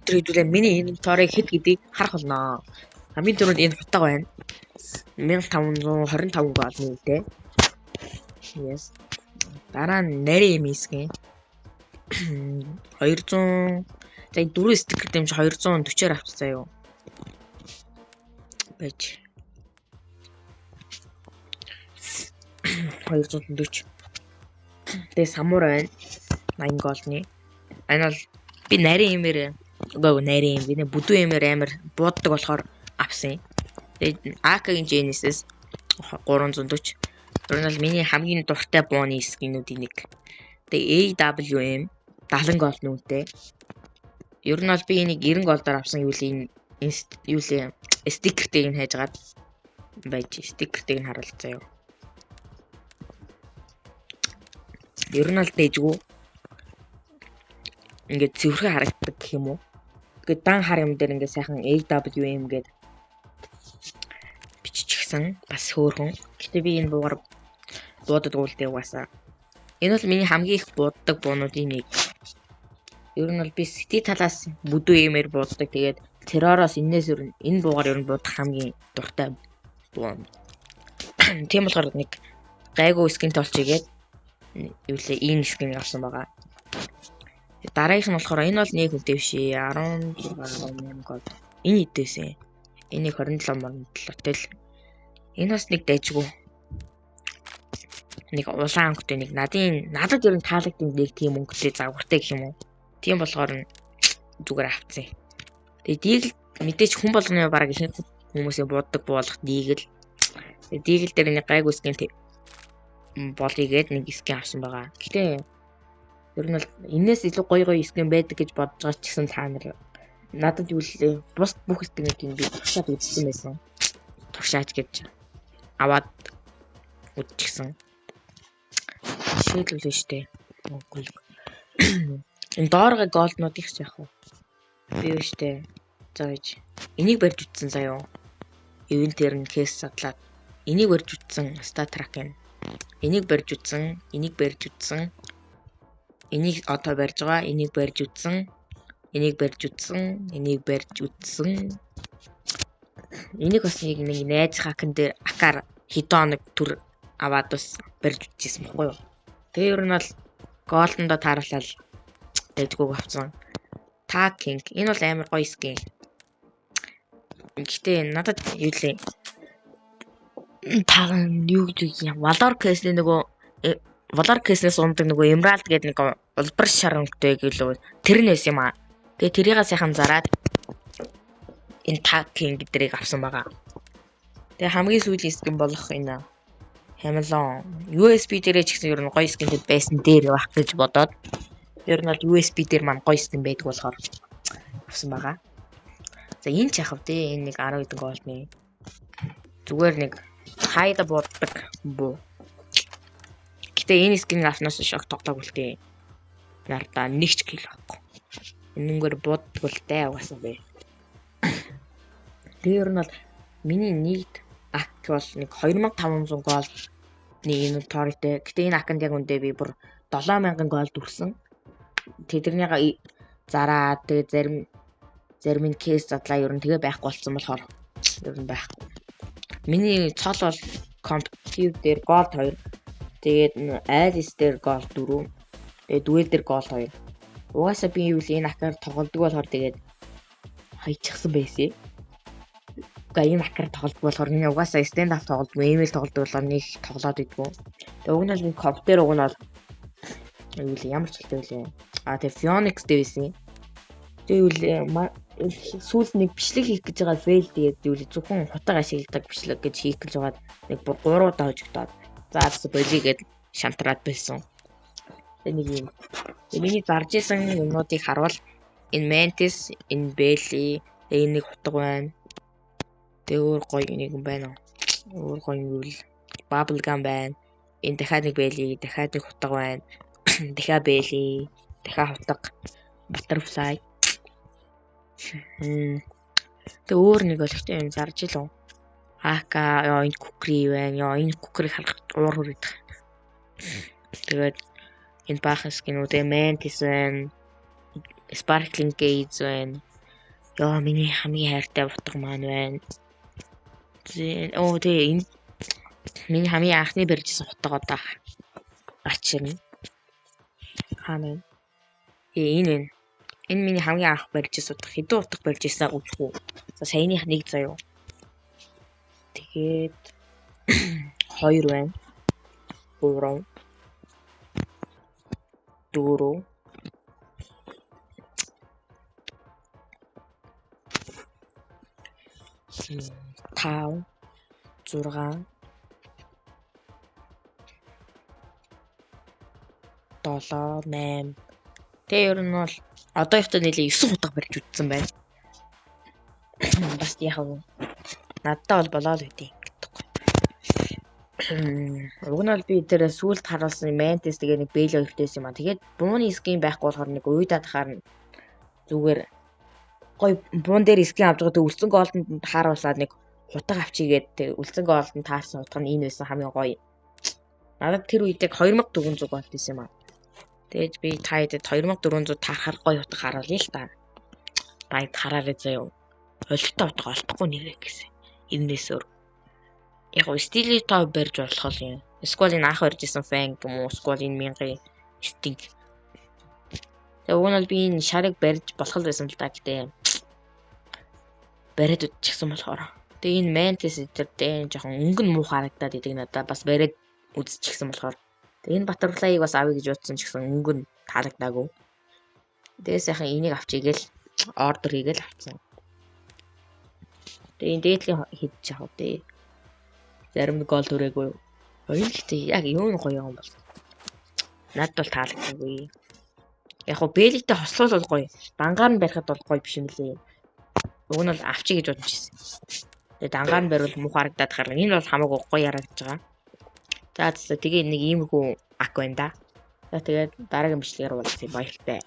өнөөдөр хэдүүлээ миний инвентарыг хэд гэдгийг харах болно. Хамгийн түрүүнд энэ хутга байна. 1525 гол нүүтэй. Yes. Дараа нь нарийн юм хэсгэн. 200 за 4 стикер дэмж 240-аар авчихсан юу. Байж. 240. Тэгээ самур байна. 80 голны. Энэ бол би нарийн юмэр үгүй нарийн юм. Би бүдүү юмэр амар бууддаг болохоор авсан. Тэгээ AK-ийн Genesis 340. Тэр нь бол миний хамгийн дуртай бооны скинүүдийн нэг. Тэгээ AWM 70 гол нүүтэй. Ер нь бол би энийг 90 голдоор авсан юу лээ стикертийг нь хайжгаад байж стикертийг нь харуулж заяа. Ер нь бол дэжгүй. Ингээд цэвэрхэн харагддаг гэх юм уу. Тэгээд дан хар юм дээр ингээд сайхан AWM гээд биччихсэн. Бас хөөрхөн. Гэтэ би энэ буугаар буудад уулдээ угаасаа. Энэ бол миний хамгийн их бууддаг буунуудын нэг. Ер нь бол би City талаас бүдүү юмэр бууддаг. Тэгээд терророос энэс энэ буугаар ер нь буудах хамгийн дуртай буун. Тийм болохоор нэг гайгүй скин толчигээд юу лээ ийм скин авсан байгаа. Дараагийнх нь болохоор энэ бол нэг хүнтэй биш 16 гол. Энэ идэвсэн. Энийг 27 мөрөлтөл. Энэ бас нэг дайжгүй. Нэг улаан өнгөтэй нэг надад ер нь таалагдсан нэг тийм өнгөтэй загвартай гэх юм уу. Тийм болохоор зүгээр авцсан. Тэгээ дийл мэдээч хүн болгоны бараг ихэнх хүмүүсийн бууддаг буулгах дийл. Тэгээ дийл дээр нэг гайгүй скин болыгээд нэг скин авсан байгаа. Гэтэ ер нь бол энэс илүү гоё скин байдаг гэж бодож байгаа ч гэсэн та нар надад юу л бус бүх скинүүдийг би туршаад үзсэн байсан. Туршаач гэж аваад үзчихсэн. Шийдвэрлэн штэ. Үгүй. Энэ доорга голднууд их яах вэ? Би штэ. Зааж. Энийг барьж утсан заяа. Ивентээр нь кейс судлаад энийг барьж утсан стат трак юм. Энийг барьж утсан, энийг барьж утсан. Энийг одоо барьж байгаа, энийг барьж утсан. Энийг барьж утсан, энийг барьж утсан. Энийг бас нэг найз хакан дээр акаар хитоног төр аваад бас барьж утчихсан баггүй юу. Тэгээ ер нь бол голдондоо тааруулаад дэжгүүг авсан. Tag King. Энэ бол амар гоё скин. Гэхдээ надад юу лээ. Таг юу гэж юм. Valor Case-ний нөгөө Valor Case-нээс ундаг нөгөө Emerald гэдэг нэг улбар шарантай гэлөө тэр нь байсан юм аа. Тэгээ тэрийг сайхан зараад энэ Tag King гэдэрийг авсан байгаа. Тэгээ хамгийн сүүлийн скин болох энэ Hamilton USB дээрээ ч гэсэн ер нь гоё скинтэй байсан дээр явах гэж бодоод ер нь бол USB дээр маань гоё скин байдаг болохоор авсан байгаа. За энэ ч яхав дээ энэ нэг 10 хэдэн голны зүгээр нэг хайда боддог буу. Гэтэ энэ скин авснаас шок тоглоог үлдээ. Ярда нэг ч кил авахгүй. Энэгээр боддог үлдээ угаасаа бэ. Тэр нь бол миний нийт ак бол нэг 2500 гол нэг тортой. Гэтэ энэ аканд яг үндэ би бүр 7000 гол дүрсэн. Тэдний зараа тэгээ зарим нь кейс задлаа ер нь тэгээ байхгүй болсон болохоор ер нь байхгүй. Миний цол бол компьютер дээр гол 2. Тэгээд Alice дээр гол 4. Тэгээд Duel дээр гол 2. Угаасаа би юу л энэ акаар тоглодог болохоор тэгээд хайчихсан байсан. Гэхдээ энэ акаар тоглодог болохоор миний угаасаа stand up тоглодог, email тоглодог болохоор нэг тоглоод идэггүй. Тэгээд уг нь компьютер уг нь бол юу л ямар ч хэлтэй вэ? Тэгээ Phoenix дээр байсан. Тэгээ сүүл нэг бичлэг хийх гэж байгаа fail тэгээд юу л зөвхөн хутаг ашигладаг бичлэг гэж хийх гэж байгаа нэг 3 удаа хожигдоод заалс болигээд шантраад байсан. Тэгээ нэг юм. Миний зарж исэн юмнуудыг харуул энэ Mantis, энэ Belly, энэ нэг хутаг байна. Тэгээ өөр гоё нэг юм байна уу? Өөр гоё юм бол Bubblegum байна. Энэ дахиад нэг Belly, дахиад нэг хутаг байна. Дахиад Belly, дахиад хутаг Butterfly. Тэгээ өөр нэг бол ихтэй юм зарж илүү. Ака ёо энэ кукри байна. Ёо энэ кукрийг харах уур хүрээд. Тэгээд энэ баахан скинүүд Mantis байна. Sparkling Gaze байна. Яа миний хамгийн хайртай утга маань байна. Тэгээ энэ миний хамгийн анхны барьжсэн утга одоо ачирна. Хаана вэ? Энэ миний хамгийн анх барьжсэн утга. Хэдэн утга барьжсэн үзэх үү? За саяных нэг заяа. Тэгээд 2 байна. 3 4 5 6 7 8 Тэгээ ер нь бол одоо ихтэй нэлээ 9 удаа барьж үтсэн байна. Бас яг надтай бол болоо л үгүй. Уг нь бол би тэр сүулт харуулсан Mantis тэгээ нэг Bale 2-тэйс юм аа. Тэгээд бууны скин байхгүй болохоор нэг уйдаад хаар зүгээр гой буун дээр скин авч байгаа үлцэн голдонд хааруулаад нэг хутга авчигээд үлцэн голдонд таарсан утга нь энэ байсан хамгийн гоё. Надад тэр үед яг 2400 голд байсан юм аа. Тэгээд би та хэдэд 2400 таарахаар гоё утга харуулъя л та. Баяд хараарай заяа. Олттой утга олдохгүй нэрээ гэсэн. Энээс өөр. Яг нь стили тав барьж болох юм. Эсвэл энэ анх барьжсэн фэн юм уу? Эсвэл энэ 1000 стинг. Тэгээ уг нь бол би энэ шарыг барьж болох л байсан л да гэдэг. Бариад үтчихсэн болохоор. Тэгээ энэ Mantis эдэртэй жоохон өнгөн муу харагдаад идэг надад бас бариад үзчихсэн болохоор. Тэгээ энэ Butterfly-ыг бас авъя гэж бодсон ч гэсэн өнгөн таалагдаагүй. Тэгээ сайхан энийг авчигээл ордер хийгээл авцсан. Тэгээ энэ дээдлийн хийж яах вэ? Зарим гол төрөөгүй. Хоёр ихтэй яг юу нь гоё юм бол. Надад бол таалагдаагүй. Яг го Бэлигтэй хослол бол гоё. Дангаар нь барихад бол гоё биш юм лээ. Уг нь бол авчи гэж бодож ирсэн. Тэгээ дангаар нь барил муу харагдаад харна. Энэ бол хамаагүй гоё харагдаж байгаа. За тэгээ нэг иймэрхүү ак байна да. За тэгээд дараагийн бичлэгээр уулзъя баяртай.